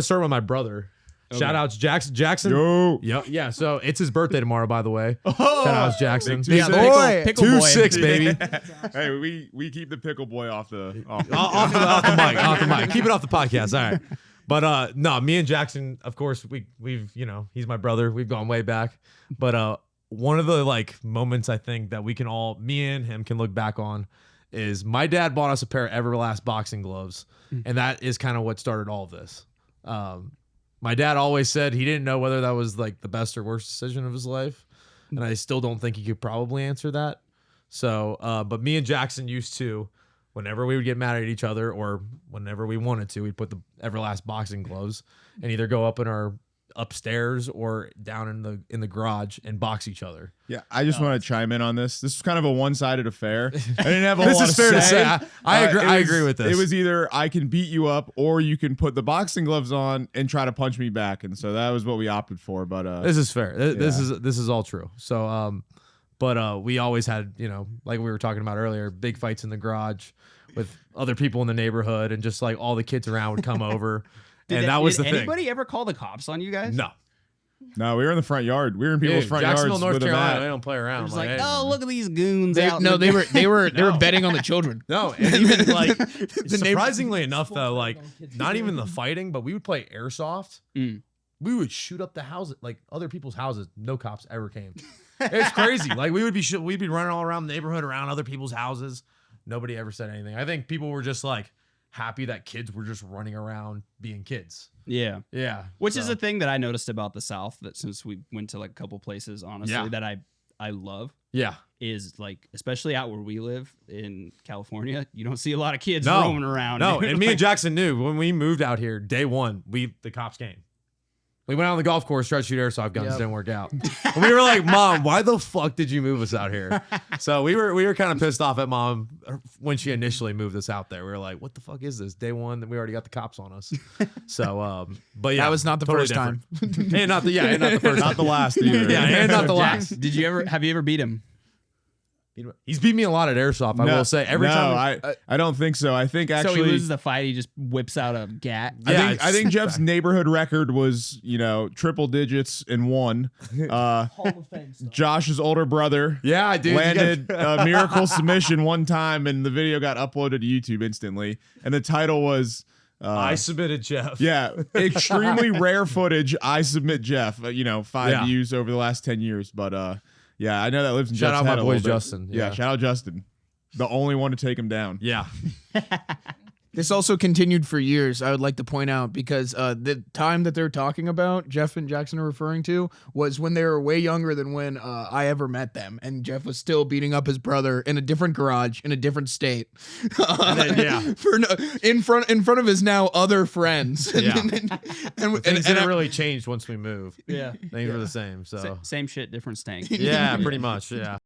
start with my brother. Okay. Shout outs Jackson. Yo. Yeah. So it's his birthday tomorrow, by the way. Shout outs Jackson. Big two Yeah, six. pickle boy. 2-6, baby. Hey, we keep the pickle boy off the off the mic. Off the mic. Keep it off the podcast. All right. But no, me and Jackson, of course, we've he's my brother. We've gone way back. But one of the like moments I think that we can all, me and him, can look back on is my dad bought us a pair of Everlast boxing gloves, and that is kind of what started all of this. My dad always said he didn't know whether that was like the best or worst decision of his life, and I still don't think he could probably answer that. So, but me and Jackson used to, whenever we would get mad at each other or whenever we wanted to, we'd put the Everlast boxing gloves and either go up in our upstairs or down in the garage and box each other. Yeah, I just want to chime in on this. This is kind of a one-sided affair. I didn't have a This lot is to fair to say. say. I agree. I agree with this. It was either I can beat you up or you can put the boxing gloves on and try to punch me back, and so that was what we opted for. But this is fair. This is all true. So, but we always had, like we were talking about earlier, big fights in the garage with other people in the neighborhood, and just like all the kids around would come over. And that was the thing. Did anybody ever call the cops on you guys? no, we were in the front yard. We were in people's front Jacksonville, yards North with Carolina, a they mat. don't play around. It was like, hey. oh, look at these goons out. No, they were No. betting on the children. No, and even like neighbor- surprisingly enough though, like not even the fighting, but we would play airsoft. Mm. We would shoot up the houses, like other people's houses. No cops ever came. It's crazy. Like we'd be running all around the neighborhood, around other people's houses. Nobody ever said anything. I think people were just like happy that kids were just running around being kids. Yeah. Yeah, Which is a thing that I noticed about the South, that since we went to like a couple places, honestly, Yeah. that I love yeah. is like, especially out where we live in California, you don't see a lot of kids No. roaming around. No, dude. and me Like, and Jackson knew when we moved out here, day one, the cops came. We went out on the golf course, tried to shoot airsoft guns, didn't work out. And we were like, Mom, why the fuck did you move us out here? So we were kind of pissed off at Mom when she initially moved us out there. We were like, what the fuck is this? Day one, we already got the cops on us. So, but yeah, That was not the totally first time. different. And not the first Not the last either. Yeah, and not the Jax, last. have you ever beat him? He's beat me a lot at airsoft, I will say. Every time. I don't think so. I think So he actually, loses the fight, he just whips out a gat. Yeah, I think Jeff's neighborhood record was, triple digits in one. Josh's older brother Yeah, I do. landed a miracle submission one time, and the video got uploaded to YouTube instantly. And the title was, I submitted Jeff. yeah, extremely rare footage. I submit Jeff. 5 Yeah. views over the last 10 years, but yeah, I know that lives in Shout Jeff's out my head a boy little bit. Justin. Yeah, shout out Justin, the only one to take him down. Yeah. This also continued for years, I would like to point out, because the time that they're talking about, Jeff and Jackson are referring to, was when they were way younger than when I ever met them. And Jeff was still beating up his brother in a different garage, in a different state. Yeah. In front of his now other friends. Yeah. and Things didn't really change once we moved. Yeah. Things were the same. So Same shit, different stank. yeah, pretty much. Yeah.